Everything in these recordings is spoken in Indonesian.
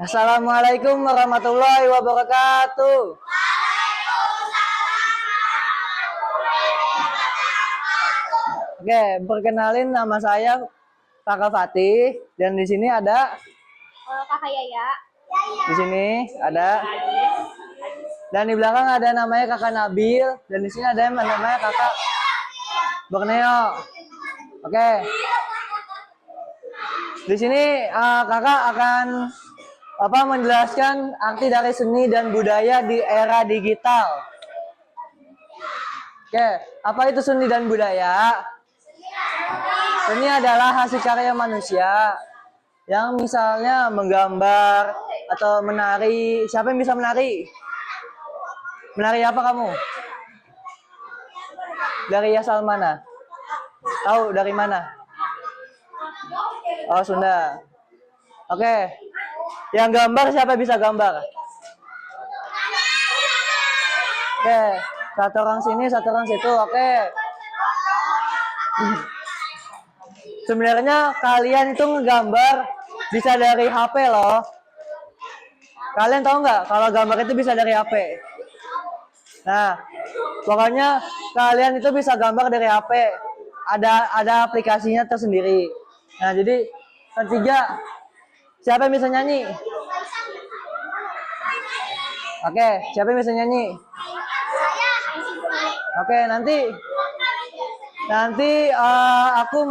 Assalamualaikum warahmatullahi wabarakatuh. Oke, perkenalin nama saya Kakak Fatih dan di sini ada Kakak Yaya. di sini ada dan di belakang ada namanya Kakak Nabil dan di sini ada yang namanya Kakak Borneo. Oke. Di sini Kakak akan menjelaskan arti dari seni dan budaya di era digital. Oke, apa itu seni dan budaya? Seni adalah hasil karya manusia yang misalnya menggambar atau menari. Siapa yang bisa menari? Menari apa kamu? Dari asal mana? Tahu dari mana? Oh, Sunda. Oke. Yang gambar siapa bisa gambar? Oke. Satu orang sini, satu orang situ. Oke. Sebenarnya kalian itu ngegambar bisa dari HP loh. Kalian tahu nggak kalau gambar itu bisa dari HP? Nah, pokoknya kalian itu bisa gambar dari HP. Ada aplikasinya tersendiri. Nah, jadi ketiga, siapa yang bisa nyanyi? Oke, siapa yang bisa nyanyi? Oke, nanti aku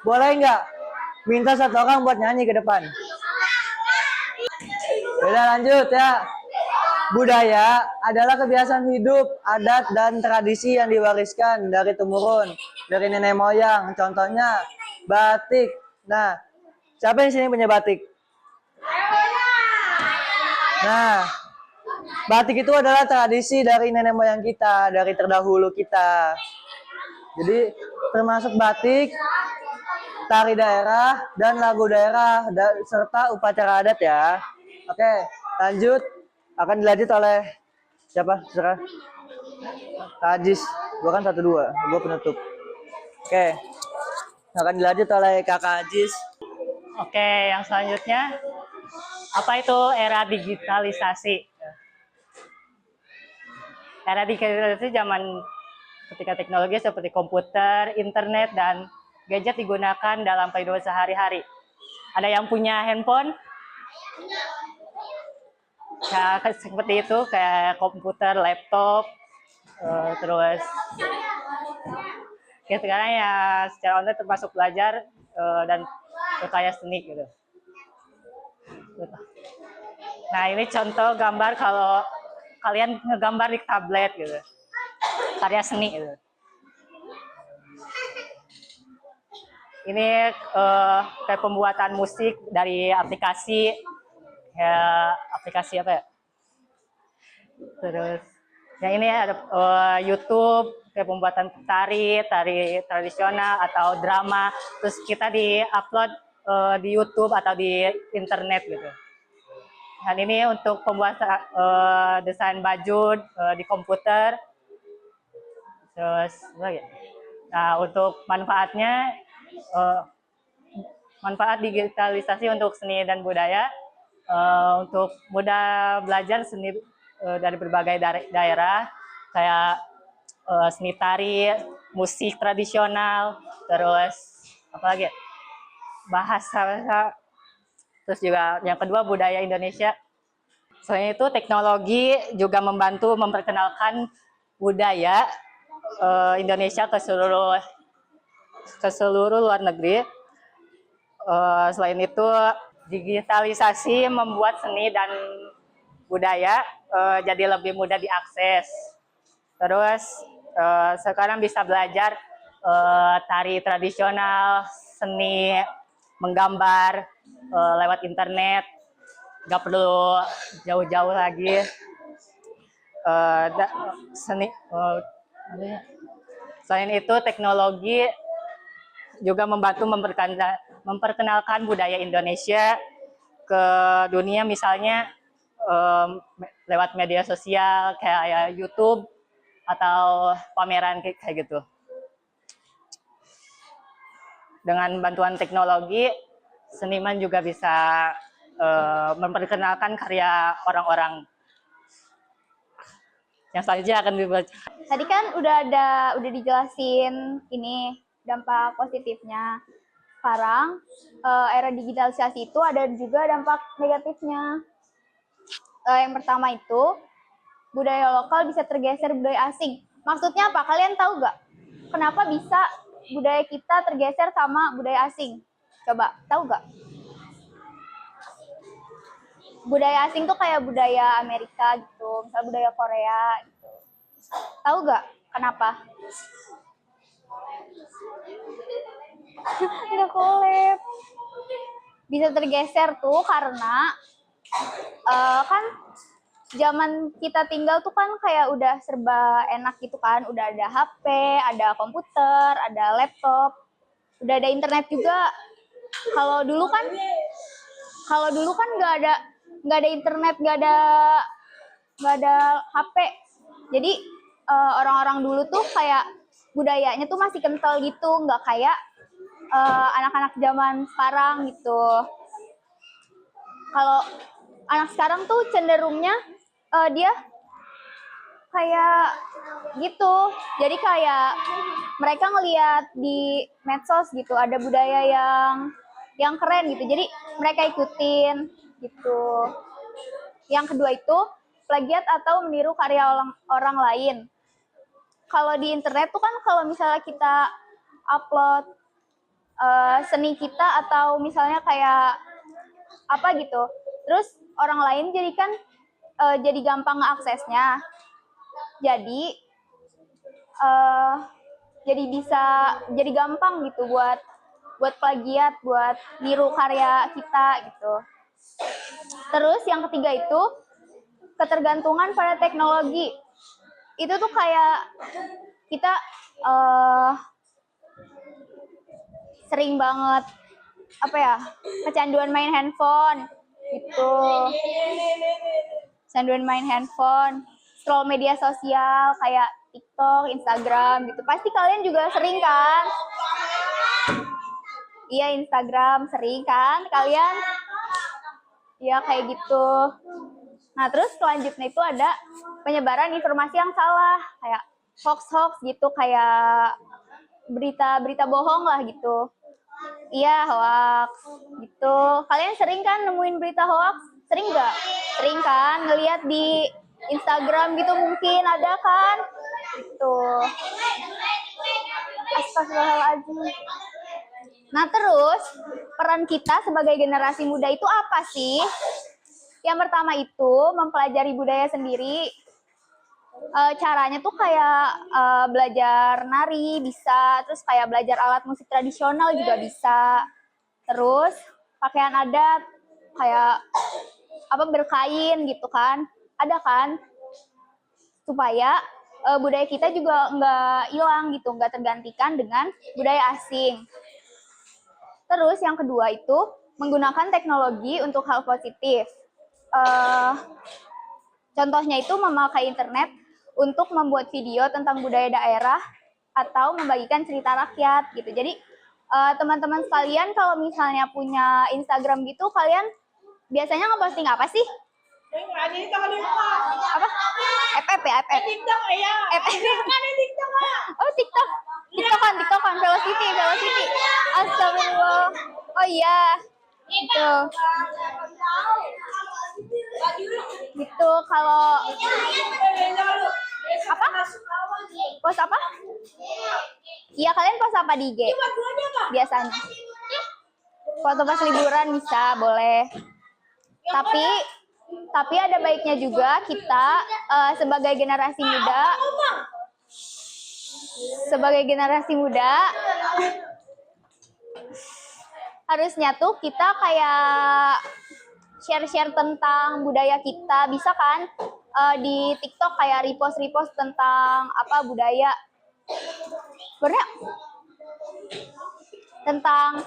boleh nggak minta satu orang buat nyanyi ke depan? Udah lanjut ya. Budaya adalah kebiasaan hidup, adat, dan tradisi yang diwariskan dari temurun, dari nenek moyang. Contohnya batik. Nah, siapa yang sini punya batik? Nah, batik itu adalah tradisi dari nenek moyang kita, dari terdahulu kita. Jadi termasuk batik, tari daerah, dan lagu daerah, serta upacara adat ya. Oke, lanjut. Akan dilanjut oleh siapa? Serah. Kak Ajis. Gua kan 1-2. Gua penutup. Oke. Akan dilanjut oleh Kakak Ajis. Oke, yang selanjutnya apa itu era digitalisasi? Era digitalisasi zaman ketika teknologi seperti komputer, internet, dan gadget digunakan dalam kehidupan sehari-hari. Ada yang punya handphone? Ya, seperti itu, kayak komputer, laptop, terus ya sekarang ya secara online termasuk belajar dan berkarya seni gitu. Nah, ini contoh gambar kalau kalian ngegambar di tablet gitu, karya seni gitu. Ini kayak pembuatan musik dari aplikasi, ya aplikasi apa ya? Terus yang ini ada YouTube, kayak pembuatan tari tradisional atau drama, terus kita di-upload di YouTube atau di internet gitu. Dan ini untuk pembuatan desain baju di komputer. Terus lagi. Nah, untuk manfaatnya, manfaat digitalisasi untuk seni dan budaya, untuk mudah belajar seni dari berbagai daerah, kayak seni tari, musik tradisional, terus apalagi bahasa, terus juga yang kedua budaya Indonesia. Selain itu teknologi juga membantu memperkenalkan budaya Indonesia ke seluruh luar negeri. Selain itu digitalisasi membuat seni dan budaya jadi lebih mudah diakses. Terus sekarang bisa belajar tari tradisional, seni, menggambar lewat internet, nggak perlu jauh-jauh lagi. Seni. Selain itu teknologi juga membantu memperkenalkan budaya Indonesia ke dunia, misalnya lewat media sosial kayak YouTube atau pameran kayak gitu. Dengan bantuan teknologi, seniman juga bisa memperkenalkan karya orang-orang. Yang selanjutnya akan dibaca. Tadi kan udah dijelasin ini dampak positifnya. Sekarang era digitalisasi itu ada juga dampak negatifnya. Yang pertama itu budaya lokal bisa tergeser budaya asing. Maksudnya apa? Kalian tahu nggak? Kenapa bisa budaya kita tergeser sama budaya asing? Coba, tahu nggak? Budaya asing tuh kayak budaya Amerika gitu, misalnya budaya Korea gitu. Tahu nggak kenapa? Tidak collab. Bisa tergeser tuh karena kan zaman kita tinggal tuh kan kayak udah serba enak gitu kan, udah ada HP, ada komputer, ada laptop, udah ada internet juga. Kalau dulu kan nggak ada internet, nggak ada HP. Jadi orang-orang dulu tuh kayak budayanya tuh masih kental gitu, nggak kayak anak-anak zaman sekarang gitu. Kalau anak sekarang tuh cenderungnya dia kayak gitu. Jadi kayak mereka ngelihat di medsos gitu ada budaya yang keren gitu. Jadi mereka ikutin gitu. Yang kedua itu plagiat atau meniru karya orang lain. Kalau di internet tuh kan kalau misalnya kita upload seni kita atau misalnya kayak apa gitu, terus orang lain jadi gampang aksesnya. Jadi gampang gitu buat plagiat, buat niru karya kita gitu. Terus yang ketiga itu ketergantungan pada teknologi. Itu tuh kayak kita sering banget kecanduan main handphone gitu. Kecanduan main handphone, scroll media sosial kayak TikTok, Instagram gitu. Pasti kalian juga sering kan? Iya, Instagram sering kan kalian? Iya kayak gitu. Nah, terus selanjutnya itu ada penyebaran informasi yang salah, kayak hoax gitu, kayak berita bohong lah gitu. Iya, hoax gitu. Kalian sering kan nemuin berita hoax? Sering nggak? Sering kan? Ngeliat di Instagram gitu mungkin ada kan? Gitu. Astagfirullahaladzim. Nah, terus peran kita sebagai generasi muda itu apa sih? Yang pertama itu mempelajari budaya sendiri. Caranya tuh kayak belajar nari bisa, terus kayak belajar alat musik tradisional juga bisa. Terus pakaian adat kayak berkain gitu kan, ada kan, supaya budaya kita juga nggak hilang gitu, nggak tergantikan dengan budaya asing. Terus yang kedua itu menggunakan teknologi untuk hal positif. Contohnya itu memakai internet untuk membuat video tentang budaya daerah atau membagikan cerita rakyat gitu. Jadi teman-teman sekalian kalau misalnya punya Instagram gitu, kalian biasanya ngeposting apa sih? Apa? FF ya? FF? TikTok ya? FF? Oh, TikTok. TikTokan. Velocity. Astagfirullah. Oh iya. Gitu. Gitu kalau apa? Post apa? Iya, kalian post apa di IG? Biasanya. Foto pas liburan bisa, boleh. Tapi ada baiknya juga kita sebagai generasi muda harusnya tuh kita kayak share tentang budaya kita, bisa kan di TikTok kayak repost tentang budaya. Sebenarnya tentang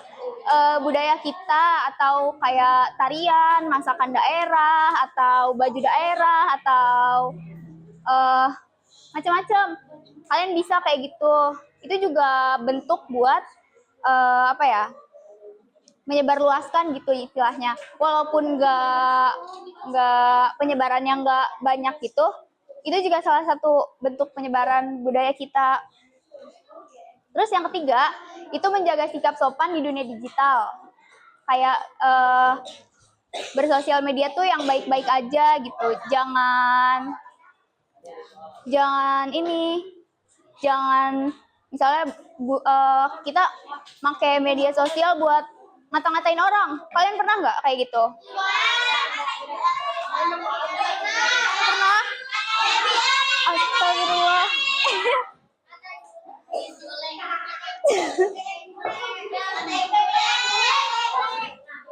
budaya kita, atau kayak tarian, masakan daerah, atau baju daerah, atau macam-macam. Kalian bisa kayak gitu. Itu juga bentuk buat menyebarluaskan gitu istilahnya. Walaupun nggak penyebarannya nggak banyak gitu, itu juga salah satu bentuk penyebaran budaya kita. Terus yang ketiga, itu menjaga sikap sopan di dunia digital. Kayak bersosial media tuh yang baik-baik aja gitu. Jangan misalnya kita pakai media sosial buat ngata-ngatain orang. Kalian pernah nggak kayak gitu? Pernah? Astagfirullah.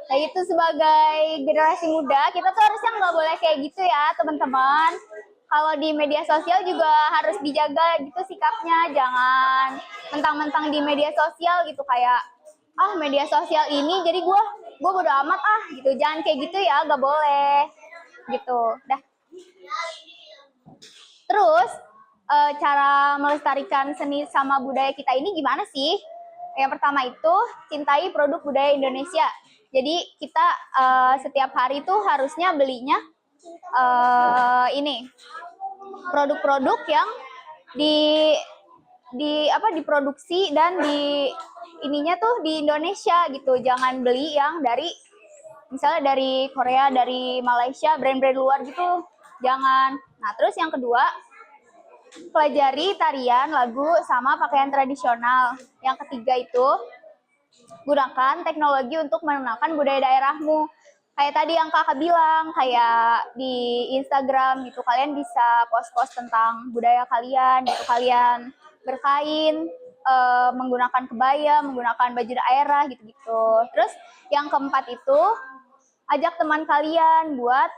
Kayak gitu, sebagai generasi muda, kita tuh harusnya nggak boleh kayak gitu ya, teman-teman. Kalau di media sosial juga harus dijaga gitu sikapnya, jangan mentang-mentang di media sosial gitu kayak media sosial ini jadi gue bodo amat gitu. Jangan kayak gitu ya, nggak boleh gitu. Dah. Terus cara melestarikan seni sama budaya kita ini gimana sih? Yang pertama itu cintai produk budaya Indonesia. Jadi kita setiap hari tuh harusnya belinya produk-produk yang diproduksi dan ininya tuh di Indonesia gitu. Jangan beli yang misalnya dari Korea, dari Malaysia, brand-brand luar gitu. Jangan. Nah, terus yang kedua, pelajari tarian, lagu, sama pakaian tradisional. Yang ketiga itu, gunakan teknologi untuk mengenalkan budaya daerahmu. Kayak tadi yang kakak bilang, kayak di Instagram gitu, kalian bisa post-post tentang budaya kalian, gitu. Kalian berkain, menggunakan kebaya, menggunakan baju daerah, gitu-gitu. Terus yang keempat itu, ajak teman kalian buat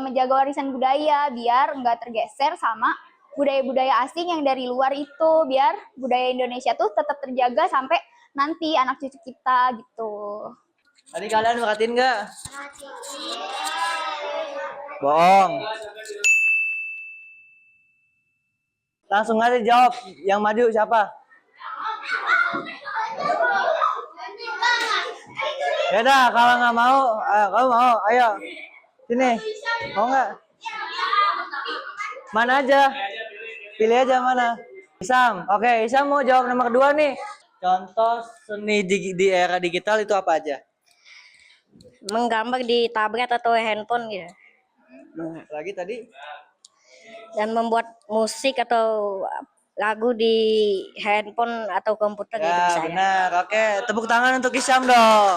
menjaga warisan budaya, biar nggak tergeser sama budaya-budaya asing yang dari luar itu, biar budaya Indonesia tuh tetap terjaga sampai nanti anak cucu kita gitu. Tadi kalian perhatiin nggak? Bohong. Langsung aja jawab. Yang maju siapa? Ya dah, kalau nggak mau, kamu mau, ayo. Sini. Mau nggak? Mana aja? Pilih aja mana. Isam. Oke, Isam mau jawab nomor 2 nih. Contoh seni di era digital itu apa aja? Menggambar di tablet atau handphone gitu. Lagi tadi? Dan membuat musik atau lagu di handphone atau komputer gitu Ya, misalnya. benar. Oke, tepuk tangan untuk Isam dong.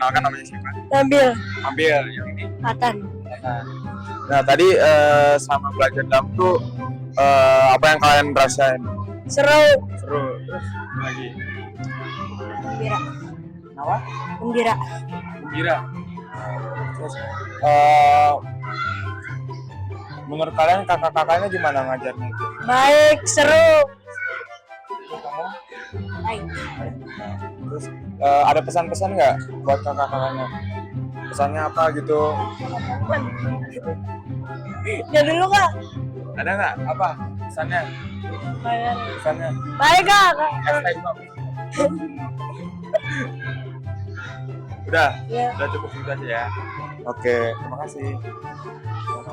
Kenalkan namanya siapa? Ambil Ambil yang ini. Atan. Nah tadi sama belajar drum tuh apa yang kalian rasain? Seru. Seru. Terus lagi Gembira. apa? Gembira. Gembira. Terus menurut kalian kakak-kakaknya gimana ngajarnya itu? Baik, seru. Terus kamu? Baik. Terus ada pesan-pesan nggak buat kakak-kakaknya? Pesannya apa gitu? Ya dulu Kak. Ada nggak? Apa pesannya? Pesannya? Baik Kak. Hashtag no. Udah, Ya. udah cukup itu aja ya. Oke, terima kasih.